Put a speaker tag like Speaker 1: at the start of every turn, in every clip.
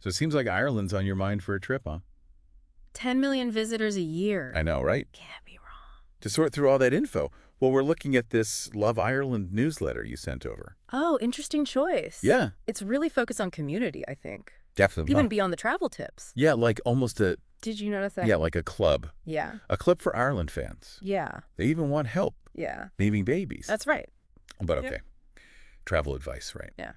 Speaker 1: So it seems like Ireland's on your mind for a trip, huh?
Speaker 2: 10 million visitors a year.
Speaker 1: I know, right?
Speaker 2: Can't be wrong.
Speaker 1: To sort through all that info, well, we're looking at this Love Ireland newsletter you sent over.
Speaker 2: Oh, interesting choice.
Speaker 1: Yeah.
Speaker 2: It's really focused on community, I think.
Speaker 1: Definitely.
Speaker 2: Even beyond the travel tips.
Speaker 1: Yeah, like almost a,
Speaker 2: Did you notice that?
Speaker 1: yeah, like a club.
Speaker 2: Yeah.
Speaker 1: A club for Ireland fans.
Speaker 2: Yeah.
Speaker 1: They even want help
Speaker 2: Yeah.
Speaker 1: naming babies.
Speaker 2: That's right.
Speaker 1: But
Speaker 2: Yep.
Speaker 1: okay. Travel advice, right?
Speaker 2: Yeah.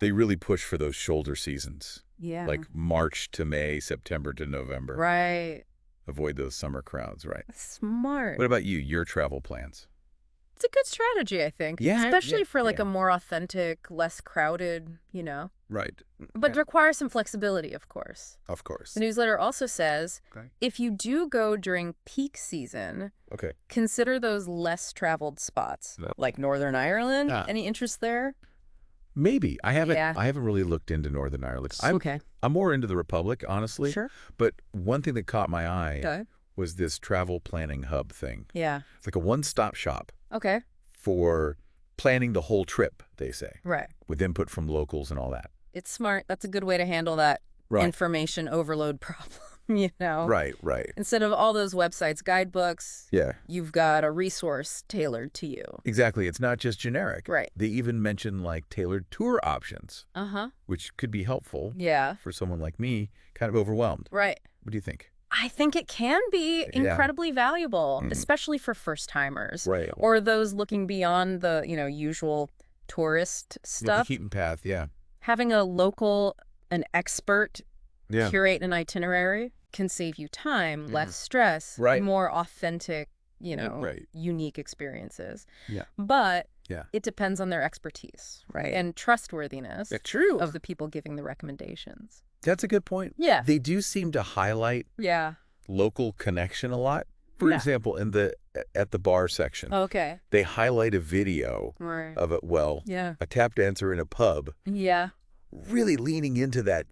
Speaker 1: They really push for those shoulder seasons,
Speaker 2: Yeah.
Speaker 1: like March to May, September to November.
Speaker 2: Right.
Speaker 1: Avoid those summer crowds, right?
Speaker 2: Smart.
Speaker 1: What about you, your travel plans?
Speaker 2: It's a good strategy, I think.
Speaker 1: Yeah,
Speaker 2: Especially
Speaker 1: yeah,
Speaker 2: for like
Speaker 1: yeah.
Speaker 2: a more authentic, less crowded,
Speaker 1: Right.
Speaker 2: But
Speaker 1: Yeah,
Speaker 2: requires some flexibility, of course.
Speaker 1: of course.
Speaker 2: The newsletter also says,
Speaker 1: Okay.
Speaker 2: if you do go during peak season,
Speaker 1: Okay.
Speaker 2: consider those less traveled spots,
Speaker 1: Yep.
Speaker 2: like Northern Ireland.
Speaker 1: Ah.
Speaker 2: Any interest there?
Speaker 1: Maybe. I haven't
Speaker 2: Yeah.
Speaker 1: really looked into Northern Ireland.
Speaker 2: Okay.
Speaker 1: I'm more into the Republic, honestly.
Speaker 2: Sure.
Speaker 1: But one thing that caught my eye
Speaker 2: Okay.
Speaker 1: was this travel planning hub thing.
Speaker 2: Yeah.
Speaker 1: It's like a one-stop shop
Speaker 2: Okay.
Speaker 1: for planning the whole trip, they say,
Speaker 2: Right.
Speaker 1: with input from locals and all that.
Speaker 2: It's smart. That's a good way to handle that
Speaker 1: Right.
Speaker 2: information overload problem,
Speaker 1: Right, right.
Speaker 2: Instead of all those websites, guidebooks,
Speaker 1: Yeah.
Speaker 2: you've got a resource tailored to you.
Speaker 1: Exactly. It's not just generic.
Speaker 2: Right.
Speaker 1: They even mention like tailored tour options,
Speaker 2: Uh-huh.
Speaker 1: which could be helpful
Speaker 2: Yeah.
Speaker 1: for someone like me, kind of overwhelmed.
Speaker 2: Right.
Speaker 1: What do you think?
Speaker 2: I think it can be
Speaker 1: Yeah.
Speaker 2: incredibly valuable,
Speaker 1: Mm.
Speaker 2: especially for first-timers.
Speaker 1: Right.
Speaker 2: Or those looking beyond the, usual tourist
Speaker 1: The
Speaker 2: stuff.
Speaker 1: beaten path, yeah.
Speaker 2: Having an expert curate an itinerary can save you time, less stress,
Speaker 1: Right.
Speaker 2: more authentic,
Speaker 1: Right.
Speaker 2: unique experiences.
Speaker 1: Yeah.
Speaker 2: But
Speaker 1: Yeah.
Speaker 2: it depends on their expertise,
Speaker 1: Right.
Speaker 2: And trustworthiness
Speaker 1: True.
Speaker 2: of the people giving the recommendations.
Speaker 1: That's a good point.
Speaker 2: Yeah.
Speaker 1: They do seem to highlight
Speaker 2: Yeah.
Speaker 1: local connection a lot. For
Speaker 2: Yeah.
Speaker 1: example, at the bar section,
Speaker 2: Okay.
Speaker 1: they highlight a video
Speaker 2: Right.
Speaker 1: of
Speaker 2: Yeah.
Speaker 1: a tap dancer in a pub
Speaker 2: Yeah.
Speaker 1: really leaning into that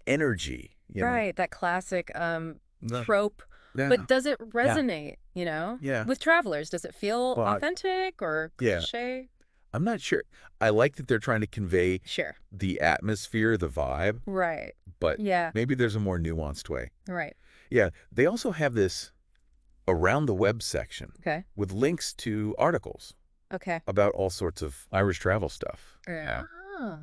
Speaker 1: energy,
Speaker 2: Right. That classic
Speaker 1: No.
Speaker 2: trope.
Speaker 1: Yeah.
Speaker 2: But does it resonate,
Speaker 1: Yeah.
Speaker 2: with travelers? Does it feel
Speaker 1: Well,
Speaker 2: authentic or
Speaker 1: yeah.
Speaker 2: cliche?
Speaker 1: I'm not sure. I like that they're trying to convey
Speaker 2: Sure.
Speaker 1: the atmosphere, the vibe,
Speaker 2: Right.
Speaker 1: but
Speaker 2: Yeah.
Speaker 1: maybe there's a more nuanced way.
Speaker 2: Right.
Speaker 1: Yeah. They also have this around the web section
Speaker 2: Okay.
Speaker 1: with links to articles
Speaker 2: Okay.
Speaker 1: about all sorts of Irish travel stuff.
Speaker 2: Yeah.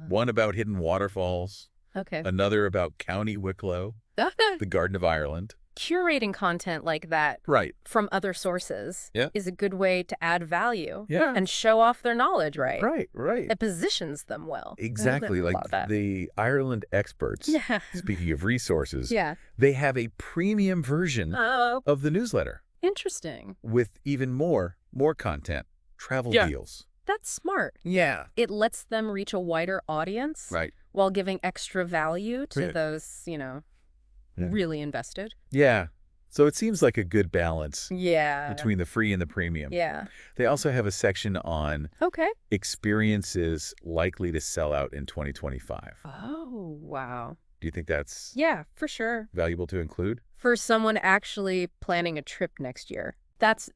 Speaker 1: One about hidden waterfalls,
Speaker 2: Okay.
Speaker 1: another about County Wicklow, the Garden of Ireland.
Speaker 2: Curating content like that
Speaker 1: Right.
Speaker 2: from other sources
Speaker 1: Yeah.
Speaker 2: is a good way to add value
Speaker 1: Yeah.
Speaker 2: and show off their knowledge, right?
Speaker 1: Right.
Speaker 2: It positions them well.
Speaker 1: Exactly.
Speaker 2: I
Speaker 1: Like
Speaker 2: love that.
Speaker 1: the Ireland experts,
Speaker 2: Yeah.
Speaker 1: speaking of resources,
Speaker 2: Yeah.
Speaker 1: they have a premium version
Speaker 2: Oh,
Speaker 1: of the newsletter
Speaker 2: interesting.
Speaker 1: with even more content, travel
Speaker 2: Yeah.
Speaker 1: deals.
Speaker 2: That's smart.
Speaker 1: Yeah.
Speaker 2: It lets them reach a wider audience
Speaker 1: Right.
Speaker 2: while giving extra value to
Speaker 1: Right.
Speaker 2: those,
Speaker 1: Yeah.
Speaker 2: really invested.
Speaker 1: Yeah. So it seems like a good balance
Speaker 2: Yeah.
Speaker 1: between the free and the premium.
Speaker 2: Yeah.
Speaker 1: They also have a section on
Speaker 2: Okay.
Speaker 1: experiences likely to sell out in 2025.
Speaker 2: Oh, wow.
Speaker 1: Do you think that's
Speaker 2: Yeah, for sure.
Speaker 1: valuable to include?
Speaker 2: For someone actually planning a trip next year, that's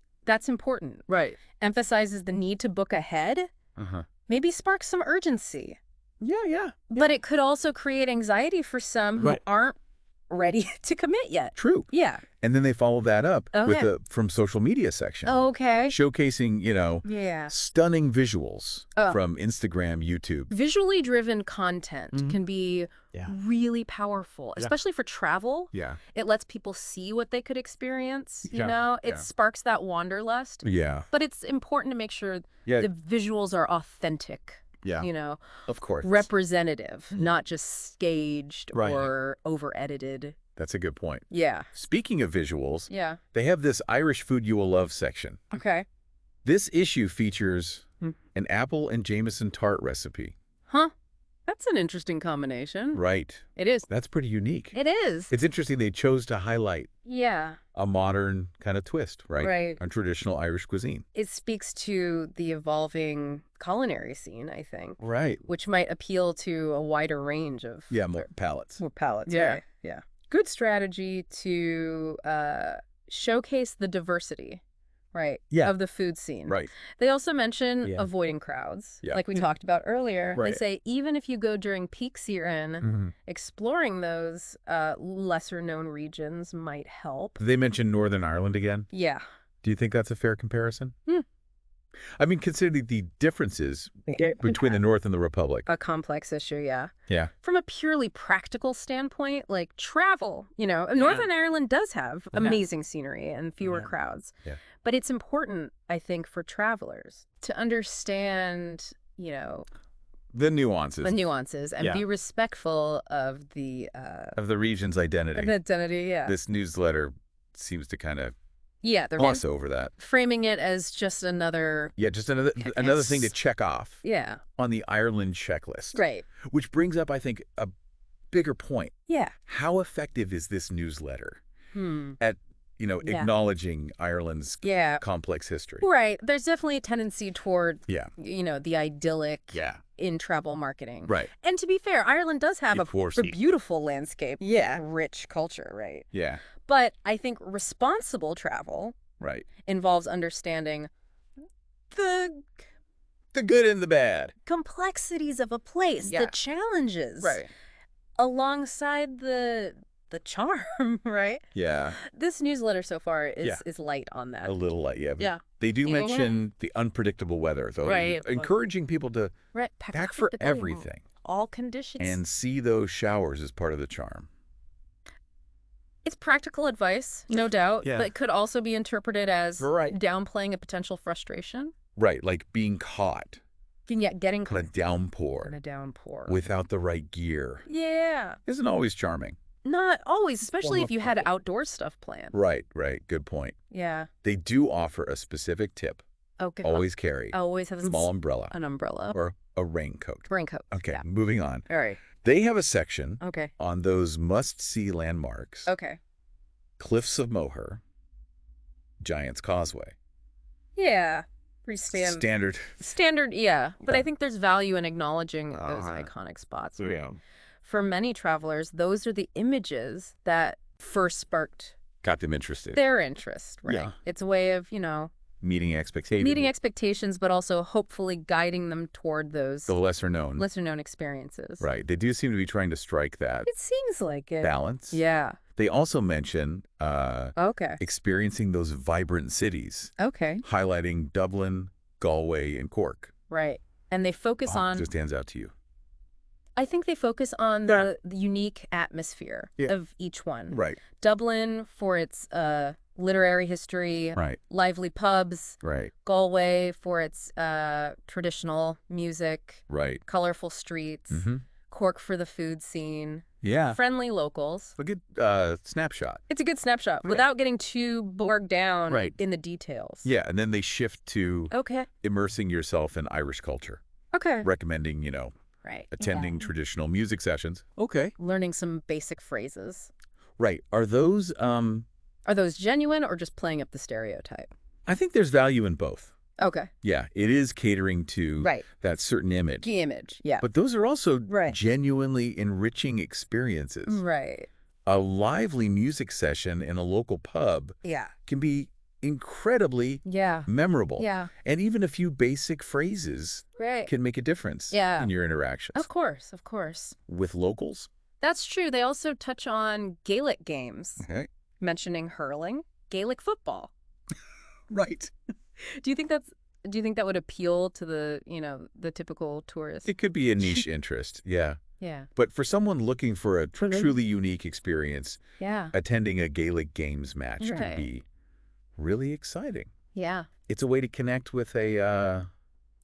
Speaker 2: important.
Speaker 1: Right.
Speaker 2: Emphasizes the need to book ahead,
Speaker 1: Uh-huh.
Speaker 2: maybe sparks some urgency.
Speaker 1: Yeah.
Speaker 2: But it could also create anxiety for some who
Speaker 1: Right.
Speaker 2: aren't ready to commit yet.
Speaker 1: True.
Speaker 2: Yeah.
Speaker 1: And then they follow that up with
Speaker 2: Okay.
Speaker 1: a from social media section.
Speaker 2: Okay.
Speaker 1: Showcasing,
Speaker 2: Yeah.
Speaker 1: stunning visuals
Speaker 2: Oh.
Speaker 1: from Instagram, YouTube.
Speaker 2: Visually driven content
Speaker 1: Mhm.
Speaker 2: can be
Speaker 1: Yeah.
Speaker 2: really powerful,
Speaker 1: Yeah.
Speaker 2: especially for travel.
Speaker 1: Yeah.
Speaker 2: It lets people see what they could experience,
Speaker 1: Yeah,
Speaker 2: It
Speaker 1: yeah.
Speaker 2: sparks that wanderlust.
Speaker 1: Yeah.
Speaker 2: But it's important to make sure
Speaker 1: Yeah.
Speaker 2: the visuals are authentic,
Speaker 1: Yeah. Of course.
Speaker 2: representative, not just staged
Speaker 1: Right.
Speaker 2: or over-edited.
Speaker 1: That's a good point.
Speaker 2: Yeah.
Speaker 1: Speaking of visuals,
Speaker 2: Yeah.
Speaker 1: they have this Irish food you will love section.
Speaker 2: Okay.
Speaker 1: This issue features
Speaker 2: Hmm.
Speaker 1: an apple and Jameson tart recipe.
Speaker 2: Huh. That's an interesting combination.
Speaker 1: Right.
Speaker 2: It is.
Speaker 1: That's pretty unique.
Speaker 2: It is.
Speaker 1: It's interesting they chose to highlight
Speaker 2: Yeah.
Speaker 1: a modern kind of twist, right?
Speaker 2: Right.
Speaker 1: On traditional Irish cuisine.
Speaker 2: It speaks to the evolving culinary scene, I think,
Speaker 1: Right.
Speaker 2: which might appeal to a wider range of
Speaker 1: Yeah, more palates.
Speaker 2: palates.
Speaker 1: Yeah.
Speaker 2: Right? Yeah. Good strategy to showcase the diversity, right?
Speaker 1: Yeah.
Speaker 2: Of the food scene.
Speaker 1: Right.
Speaker 2: They also mention avoiding crowds, like we talked about earlier.
Speaker 1: Right.
Speaker 2: They say even if you go during peak season, exploring those lesser-known regions might help.
Speaker 1: They mention Northern Ireland again.
Speaker 2: Yeah.
Speaker 1: Do you think that's a fair comparison? I mean, considering the differences between the North and the Republic.
Speaker 2: A complex issue, yeah.
Speaker 1: Yeah.
Speaker 2: From a purely practical standpoint, like travel, Northern Ireland does have amazing scenery and fewer crowds.
Speaker 1: Yeah.
Speaker 2: But it's important, I think, for travelers to understand,
Speaker 1: the nuances.
Speaker 2: And be respectful of the
Speaker 1: region's identity.
Speaker 2: Yeah.
Speaker 1: This newsletter seems to kind of
Speaker 2: they're
Speaker 1: gloss over that.
Speaker 2: Framing it as just another...
Speaker 1: Yeah, just another thing to check off on the Ireland checklist.
Speaker 2: Right.
Speaker 1: Which brings up, I think, a bigger point.
Speaker 2: Yeah.
Speaker 1: How effective is this newsletter at, acknowledging Ireland's complex history?
Speaker 2: Right. There's definitely a tendency toward,
Speaker 1: the
Speaker 2: idyllic in travel marketing.
Speaker 1: Right.
Speaker 2: And to be fair, Ireland does have a beautiful landscape. Yeah. Rich culture, right?
Speaker 1: Yeah.
Speaker 2: But I think responsible travel involves understanding the
Speaker 1: good and the bad.
Speaker 2: Complexities of a place, the challenges.
Speaker 1: Right.
Speaker 2: Alongside the charm, right?
Speaker 1: Yeah.
Speaker 2: This newsletter so far is light on that.
Speaker 1: A little light, yeah.
Speaker 2: Yeah.
Speaker 1: They do mention the unpredictable weather, though.
Speaker 2: Right.
Speaker 1: Encouraging people to pack for everything.
Speaker 2: All conditions.
Speaker 1: And see those showers as part of the charm.
Speaker 2: It's practical advice, no doubt, but could also be interpreted as downplaying a potential frustration.
Speaker 1: Right, like being caught.
Speaker 2: Getting
Speaker 1: caught in a downpour. Without the right gear.
Speaker 2: Yeah.
Speaker 1: Isn't always charming.
Speaker 2: Not always, especially if you had outdoor stuff planned.
Speaker 1: Right. Good point.
Speaker 2: Yeah.
Speaker 1: They do offer a specific tip.
Speaker 2: Okay.
Speaker 1: Always carry.
Speaker 2: Always have
Speaker 1: a small umbrella.
Speaker 2: An umbrella.
Speaker 1: Or a raincoat. Okay,
Speaker 2: yeah.
Speaker 1: Moving on.
Speaker 2: All right.
Speaker 1: They have a section
Speaker 2: okay.
Speaker 1: on those must-see landmarks.
Speaker 2: Okay.
Speaker 1: Cliffs of Moher, Giant's Causeway.
Speaker 2: Yeah. Pretty standard. Standard, yeah. But I think there's value in acknowledging those iconic spots.
Speaker 1: Yeah.
Speaker 2: For many travelers, those are the images that first
Speaker 1: got them interested.
Speaker 2: Their interest, right?
Speaker 1: Yeah.
Speaker 2: It's a way of,
Speaker 1: meeting expectations,
Speaker 2: but also hopefully guiding them toward those
Speaker 1: the lesser known
Speaker 2: experiences.
Speaker 1: Right. They do seem to be trying to strike that.
Speaker 2: It seems like it.
Speaker 1: Balance.
Speaker 2: Yeah.
Speaker 1: They also mention experiencing those vibrant cities.
Speaker 2: Okay.
Speaker 1: Highlighting Dublin, Galway, and Cork.
Speaker 2: Right. And they focus on...
Speaker 1: Just stands out to you.
Speaker 2: I think they focus on the unique atmosphere of each one.
Speaker 1: Right.
Speaker 2: Dublin for its literary history, lively pubs.
Speaker 1: Right.
Speaker 2: Galway for its traditional music.
Speaker 1: Right.
Speaker 2: Colorful streets. Cork for the food scene.
Speaker 1: Yeah.
Speaker 2: Friendly locals.
Speaker 1: A good snapshot.
Speaker 2: It's a good snapshot without getting too bogged down in the details.
Speaker 1: Yeah, and then they shift to immersing yourself in Irish culture.
Speaker 2: Okay.
Speaker 1: Recommending, attending traditional music sessions. Okay.
Speaker 2: Learning some basic phrases.
Speaker 1: Right. Are those
Speaker 2: genuine or just playing up the stereotype?
Speaker 1: I think there's value in both.
Speaker 2: Okay.
Speaker 1: Yeah, it is catering to that certain image.
Speaker 2: The image, yeah.
Speaker 1: But those are also genuinely enriching experiences.
Speaker 2: Right.
Speaker 1: A lively music session in a local pub can be incredibly memorable.
Speaker 2: Yeah.
Speaker 1: And even a few basic phrases can make a difference in your interactions.
Speaker 2: Of course, of course.
Speaker 1: With locals? That's
Speaker 2: true. They also touch on Gaelic games, mentioning hurling, Gaelic football.
Speaker 1: Right.
Speaker 2: Do you think that would appeal to the typical tourist?
Speaker 1: It could be a niche interest, yeah.
Speaker 2: Yeah.
Speaker 1: But for someone looking for a truly unique experience, attending a Gaelic games match could be really exciting.
Speaker 2: Yeah.
Speaker 1: It's a way to connect with a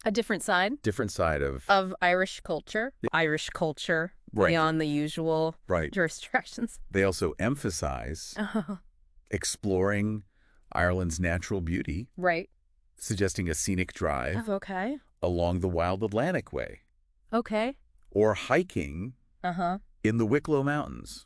Speaker 2: different side.
Speaker 1: Different side of
Speaker 2: Irish culture. Irish culture beyond the usual jurisdictions.
Speaker 1: They also emphasize exploring Ireland's natural beauty.
Speaker 2: Right.
Speaker 1: Suggesting a scenic drive
Speaker 2: along
Speaker 1: the Wild Atlantic Way.
Speaker 2: Okay.
Speaker 1: Or hiking in the Wicklow Mountains.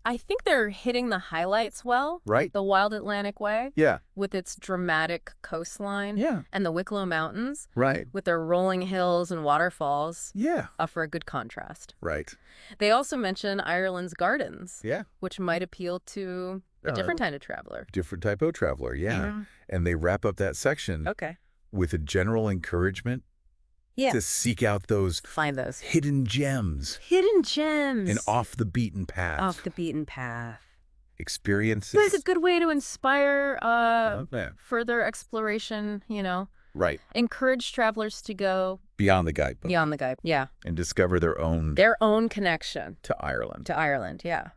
Speaker 2: I think they're hitting the highlights well.
Speaker 1: Right.
Speaker 2: The Wild Atlantic Way.
Speaker 1: Yeah.
Speaker 2: With its dramatic coastline.
Speaker 1: Yeah.
Speaker 2: And the Wicklow Mountains.
Speaker 1: Right.
Speaker 2: With their rolling hills and waterfalls.
Speaker 1: Yeah.
Speaker 2: Offer a good contrast.
Speaker 1: Right.
Speaker 2: They also mention Ireland's gardens.
Speaker 1: Yeah.
Speaker 2: Which might appeal to A different kind of traveler.
Speaker 1: Different type of traveler, yeah. And they wrap up that section with a general encouragement to seek out
Speaker 2: Find those.
Speaker 1: hidden gems.
Speaker 2: Hidden gems.
Speaker 1: And off the beaten path.
Speaker 2: Off the beaten path.
Speaker 1: Experiences.
Speaker 2: That's a good way to inspire further exploration, you know.
Speaker 1: Right.
Speaker 2: Encourage travelers to go
Speaker 1: beyond the guidebook.
Speaker 2: Beyond the guide, yeah.
Speaker 1: And discover their own
Speaker 2: connection
Speaker 1: to Ireland.
Speaker 2: To Ireland, yeah.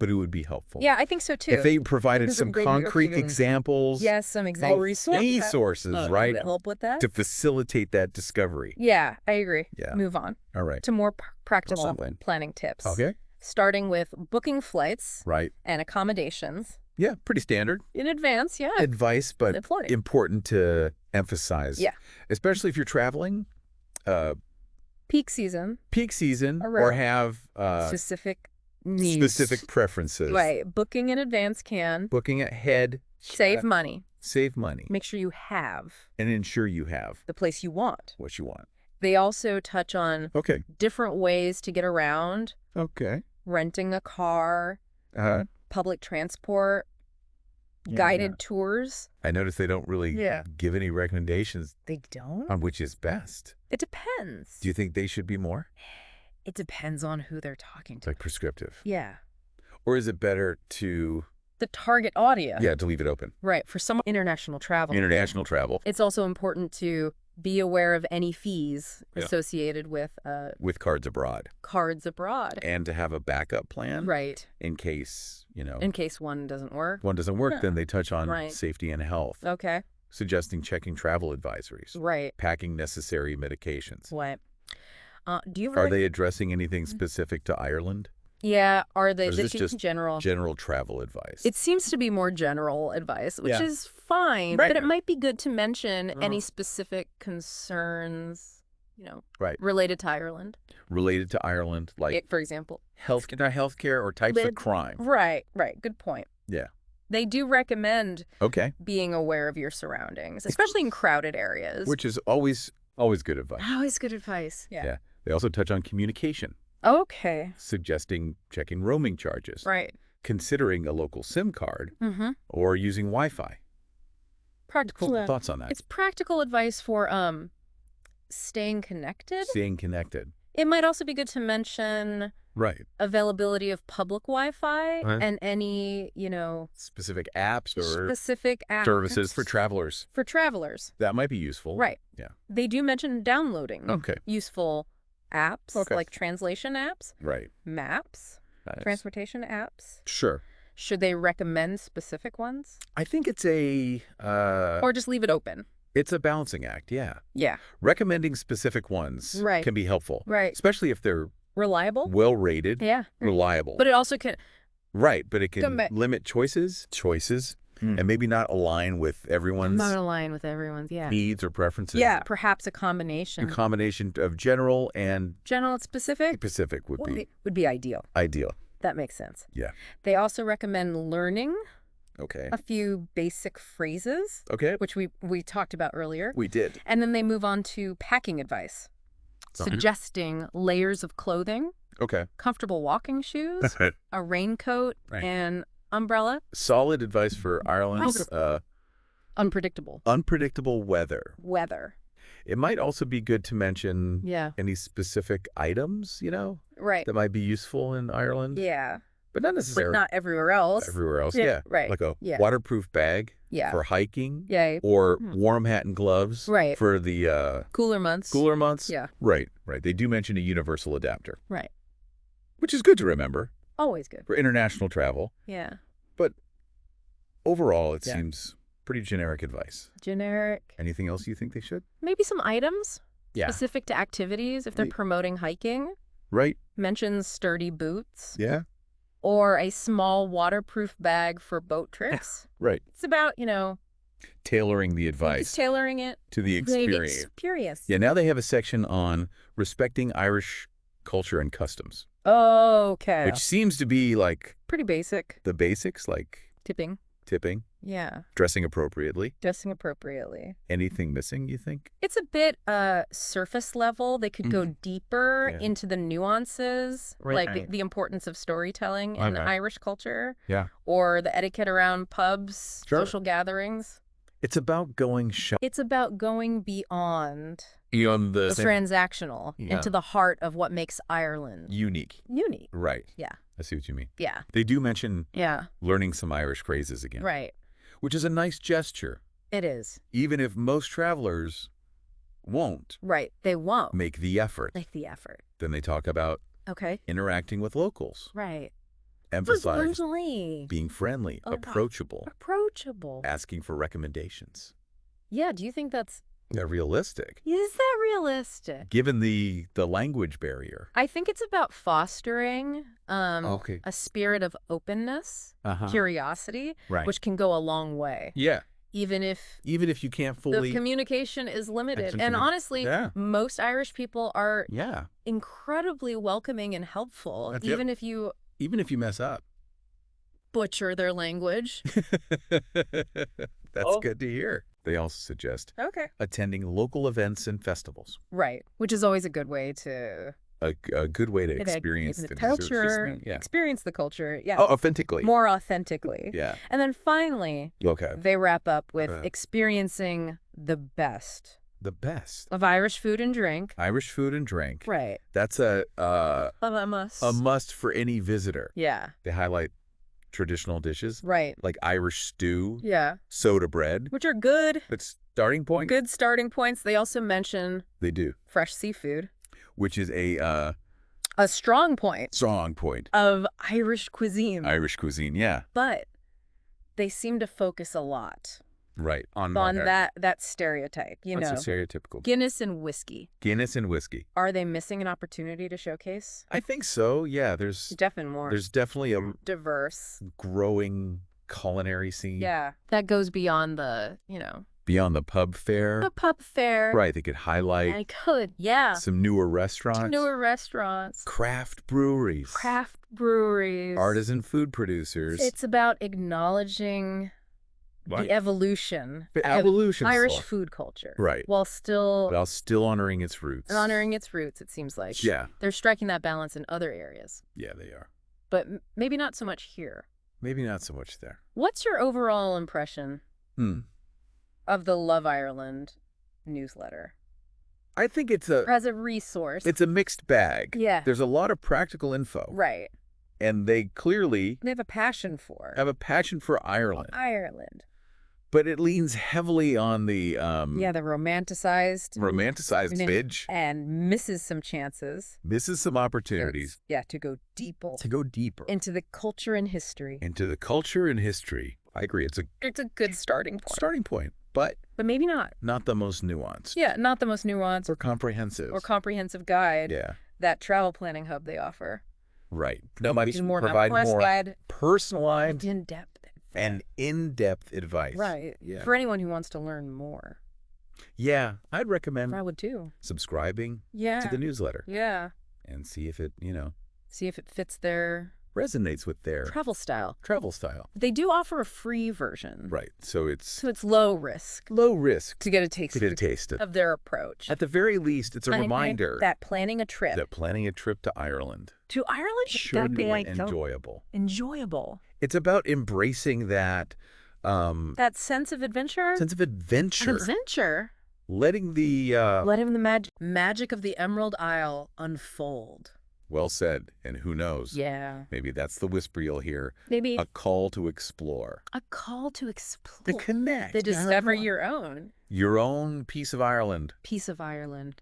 Speaker 1: But it would be helpful.
Speaker 2: Yeah, I think so too.
Speaker 1: If they provided some concrete examples.
Speaker 2: Yes, some examples.
Speaker 1: Resources, right?
Speaker 2: To help with that.
Speaker 1: To facilitate that discovery.
Speaker 2: Yeah, I agree.
Speaker 1: Yeah.
Speaker 2: Move on.
Speaker 1: All right.
Speaker 2: To more practical planning tips.
Speaker 1: Okay.
Speaker 2: Starting with booking flights.
Speaker 1: Right.
Speaker 2: And accommodations.
Speaker 1: Yeah, pretty standard.
Speaker 2: In advance, yeah.
Speaker 1: Advice, but important to emphasize.
Speaker 2: Yeah.
Speaker 1: Especially if you're traveling.
Speaker 2: Peak season.
Speaker 1: Or have
Speaker 2: specific needs.
Speaker 1: Specific preferences.
Speaker 2: Right. Booking in advance can.
Speaker 1: Booking ahead.
Speaker 2: Save money.
Speaker 1: Save money.
Speaker 2: Make sure you have.
Speaker 1: And ensure you have.
Speaker 2: The place you want.
Speaker 1: What you want.
Speaker 2: They also touch on different ways to get around.
Speaker 1: Okay.
Speaker 2: Renting a car. Public transport. Guided tours.
Speaker 1: I notice they don't really give any recommendations.
Speaker 2: They don't?
Speaker 1: On which is best.
Speaker 2: It depends.
Speaker 1: Do you think they should be more?
Speaker 2: It depends on who they're talking to.
Speaker 1: Like prescriptive.
Speaker 2: Yeah.
Speaker 1: Or is it better to...
Speaker 2: The target audience.
Speaker 1: Yeah, to leave it open.
Speaker 2: Right. For some international travel.
Speaker 1: International travel.
Speaker 2: It's also important to be aware of any fees associated with...
Speaker 1: with cards abroad.
Speaker 2: Cards abroad.
Speaker 1: And to have a backup plan.
Speaker 2: Right.
Speaker 1: In case, you know...
Speaker 2: In case one doesn't work.
Speaker 1: One doesn't work, then they touch on safety and health.
Speaker 2: Okay.
Speaker 1: Suggesting checking travel advisories.
Speaker 2: Right.
Speaker 1: Packing necessary medications.
Speaker 2: What? Do you
Speaker 1: Are they addressing anything specific to Ireland?
Speaker 2: Yeah, are they?
Speaker 1: Or is this just
Speaker 2: general
Speaker 1: travel advice?
Speaker 2: It seems to be more general advice, which is fine, but it might be good to mention any specific concerns, you know, related to Ireland.
Speaker 1: Related to Ireland, like,
Speaker 2: for example,
Speaker 1: healthcare or types of crime.
Speaker 2: Right. Good point.
Speaker 1: Yeah.
Speaker 2: They do recommend being aware of your surroundings, especially in crowded areas.
Speaker 1: Which is always good advice.
Speaker 2: Always good advice. Yeah.
Speaker 1: They also touch on communication.
Speaker 2: Okay.
Speaker 1: Suggesting checking roaming charges.
Speaker 2: Right.
Speaker 1: Considering a local SIM card or using Wi-Fi.
Speaker 2: Practical
Speaker 1: thoughts on that.
Speaker 2: It's practical advice for staying connected.
Speaker 1: Staying connected.
Speaker 2: It might also be good to mention availability of public Wi-Fi and any, you know,
Speaker 1: specific apps or
Speaker 2: services
Speaker 1: for travelers.
Speaker 2: For travelers.
Speaker 1: That might be useful.
Speaker 2: Right.
Speaker 1: Yeah.
Speaker 2: They do mention downloading useful apps, like translation apps.
Speaker 1: Right.
Speaker 2: Maps. Transportation apps.
Speaker 1: Sure.
Speaker 2: Should they recommend specific ones?
Speaker 1: I think it's a...
Speaker 2: or just leave it open.
Speaker 1: It's a balancing act, yeah.
Speaker 2: Yeah.
Speaker 1: Recommending specific ones can be helpful.
Speaker 2: Right.
Speaker 1: Especially if they're...
Speaker 2: Reliable?
Speaker 1: Well-rated.
Speaker 2: Yeah.
Speaker 1: Reliable.
Speaker 2: But it also can...
Speaker 1: Right, but it can limit choices, and maybe not align with everyone's... needs or preferences.
Speaker 2: Yeah, perhaps a combination.
Speaker 1: A combination of general and...
Speaker 2: General and specific?
Speaker 1: Specific would
Speaker 2: be ideal.
Speaker 1: Ideal.
Speaker 2: That makes sense.
Speaker 1: Yeah.
Speaker 2: They also recommend learning
Speaker 1: a
Speaker 2: few basic phrases, which we talked about earlier.
Speaker 1: We did.
Speaker 2: And then they move on to packing advice, suggesting layers of clothing, comfortable walking shoes, a raincoat, and umbrella.
Speaker 1: Solid advice for Ireland's
Speaker 2: unpredictable
Speaker 1: weather. It might also be good to mention any specific items, you know, that might be useful in Ireland.
Speaker 2: Yeah.
Speaker 1: But not necessarily.
Speaker 2: But not everywhere else.
Speaker 1: Yeah.
Speaker 2: Right.
Speaker 1: Like a waterproof bag for hiking.
Speaker 2: Yeah.
Speaker 1: Or warm hat and gloves for the...
Speaker 2: cooler months.
Speaker 1: Yeah. Right. They do mention a universal adapter.
Speaker 2: Right.
Speaker 1: Which is good to remember.
Speaker 2: Always good.
Speaker 1: For international travel.
Speaker 2: Yeah.
Speaker 1: But overall, it seems pretty generic advice.
Speaker 2: Generic.
Speaker 1: Anything else you think they should?
Speaker 2: Maybe some items specific to activities if they're promoting hiking.
Speaker 1: Right.
Speaker 2: Mentions sturdy boots.
Speaker 1: Yeah.
Speaker 2: Or a small waterproof bag for boat trips.
Speaker 1: Right.
Speaker 2: It's about, you know...
Speaker 1: tailoring the advice.
Speaker 2: Just tailoring it.
Speaker 1: To the experience. Yeah, now they have a section on respecting Irish culture and customs.
Speaker 2: Okay.
Speaker 1: Which seems to be like...
Speaker 2: pretty basic.
Speaker 1: The basics, like...
Speaker 2: Tipping.
Speaker 1: Tipping.
Speaker 2: Yeah.
Speaker 1: Dressing appropriately.
Speaker 2: Dressing appropriately.
Speaker 1: Anything missing, you think?
Speaker 2: It's a bit surface level. They could go deeper into the nuances, like the importance of storytelling in Irish culture.
Speaker 1: Yeah.
Speaker 2: Or the etiquette around pubs, social gatherings.
Speaker 1: It's about going
Speaker 2: It's about going beyond
Speaker 1: the
Speaker 2: transactional into the heart of what makes Ireland
Speaker 1: unique. Right.
Speaker 2: Yeah.
Speaker 1: I see what you mean.
Speaker 2: Yeah.
Speaker 1: They do mention learning some Irish phrases again.
Speaker 2: Right.
Speaker 1: Which is a nice gesture.
Speaker 2: It is.
Speaker 1: Even if most travelers won't.
Speaker 2: Right. They won't.
Speaker 1: Make the effort. Then they talk about interacting with locals.
Speaker 2: Right.
Speaker 1: Emphasize being friendly, approachable. Asking for recommendations.
Speaker 2: Yeah, do you think that's
Speaker 1: realistic?
Speaker 2: Is that realistic?
Speaker 1: Given the language barrier.
Speaker 2: I think it's about fostering a spirit of openness, curiosity, which can go a long way.
Speaker 1: Yeah.
Speaker 2: Even if
Speaker 1: you can't fully...
Speaker 2: The communication is limited. And honestly, most Irish people are incredibly welcoming and helpful, even if you
Speaker 1: mess up.
Speaker 2: Butcher their language.
Speaker 1: That's good to hear. They also suggest attending local events and festivals.
Speaker 2: Right, which is always a good way to...
Speaker 1: A good way to experience the
Speaker 2: culture. Experience the culture. Yeah.
Speaker 1: Oh, authentically.
Speaker 2: More authentically.
Speaker 1: Yeah.
Speaker 2: And then finally, they wrap up with experiencing the best.
Speaker 1: The best.
Speaker 2: Of Irish food and drink.
Speaker 1: Irish food and drink.
Speaker 2: Right.
Speaker 1: That's a
Speaker 2: must.
Speaker 1: A must for any visitor.
Speaker 2: Yeah.
Speaker 1: They highlight traditional dishes.
Speaker 2: Right.
Speaker 1: Like Irish stew.
Speaker 2: Yeah.
Speaker 1: Soda bread.
Speaker 2: Which are good.
Speaker 1: It's starting point.
Speaker 2: Good starting points. They also mention...
Speaker 1: They do.
Speaker 2: Fresh seafood.
Speaker 1: Which is a
Speaker 2: strong point.
Speaker 1: Strong point.
Speaker 2: Of Irish cuisine.
Speaker 1: Irish cuisine, yeah.
Speaker 2: But they seem to focus a lot.
Speaker 1: Right.
Speaker 2: On that stereotype, you know.
Speaker 1: That's a stereotypical.
Speaker 2: Guinness and whiskey.
Speaker 1: Guinness and whiskey.
Speaker 2: Are they missing an opportunity to showcase?
Speaker 1: I think so, yeah. There's definitely a
Speaker 2: diverse,
Speaker 1: growing culinary scene.
Speaker 2: Yeah. That goes beyond the,
Speaker 1: beyond the pub fare.
Speaker 2: The pub fare.
Speaker 1: Right. They could highlight.
Speaker 2: Some
Speaker 1: newer restaurants. Craft breweries. Artisan food producers.
Speaker 2: It's about acknowledging the evolution of Irish food culture.
Speaker 1: Right.
Speaker 2: While still
Speaker 1: honoring its roots.
Speaker 2: It seems like.
Speaker 1: Yeah.
Speaker 2: They're striking that balance in other areas.
Speaker 1: Yeah, they are.
Speaker 2: But maybe not so much here.
Speaker 1: Maybe not so much there.
Speaker 2: What's your overall impression of the Love Ireland newsletter?
Speaker 1: I think
Speaker 2: as a resource.
Speaker 1: It's a mixed bag.
Speaker 2: Yeah.
Speaker 1: There's a lot of practical info.
Speaker 2: Right.
Speaker 1: And they clearly...
Speaker 2: They have a passion for
Speaker 1: Ireland.
Speaker 2: Ireland.
Speaker 1: But it leans heavily on the... the
Speaker 2: romanticized
Speaker 1: bitch.
Speaker 2: And misses some chances.
Speaker 1: Misses some opportunities.
Speaker 2: To go deeper. Into the culture and history. I agree. It's a good starting point.
Speaker 1: But
Speaker 2: maybe not.
Speaker 1: Not the most nuanced.
Speaker 2: Yeah, not the most nuanced.
Speaker 1: Or comprehensive
Speaker 2: guide.
Speaker 1: Yeah.
Speaker 2: That travel planning hub they offer.
Speaker 1: Right. No, might provide more personalized in-depth advice.
Speaker 2: Right.
Speaker 1: Yeah.
Speaker 2: For anyone who wants to learn more.
Speaker 1: Yeah, I'd recommend
Speaker 2: I would too.
Speaker 1: Subscribing to the newsletter.
Speaker 2: Yeah.
Speaker 1: And see if it,
Speaker 2: fits their...
Speaker 1: resonates with their...
Speaker 2: travel style.
Speaker 1: They
Speaker 2: do offer a free version.
Speaker 1: Right. So it's
Speaker 2: low risk.
Speaker 1: To
Speaker 2: get a taste of their approach.
Speaker 1: At the very least, it's a reminder
Speaker 2: that planning a trip
Speaker 1: to Ireland
Speaker 2: should
Speaker 1: be enjoyable.
Speaker 2: Enjoyable.
Speaker 1: It's about embracing that
Speaker 2: that sense of adventure.
Speaker 1: Letting the
Speaker 2: magic of the Emerald Isle unfold.
Speaker 1: Well said. And who knows?
Speaker 2: Yeah.
Speaker 1: Maybe that's the whisper you'll hear.
Speaker 2: Maybe.
Speaker 1: A call to explore. To connect.
Speaker 2: To discover your own.
Speaker 1: Your own piece of Ireland.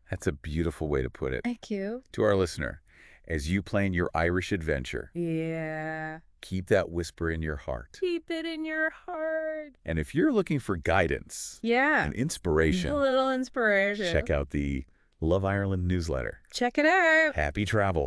Speaker 2: That's
Speaker 1: a beautiful way to put it.
Speaker 2: Thank you.
Speaker 1: To our listener, as you plan your Irish adventure.
Speaker 2: Yeah.
Speaker 1: Keep that whisper in your heart.
Speaker 2: Keep it in your heart.
Speaker 1: And if you're looking for guidance. And inspiration.
Speaker 2: A little inspiration.
Speaker 1: Check out the Love Ireland newsletter.
Speaker 2: Check it out.
Speaker 1: Happy travels.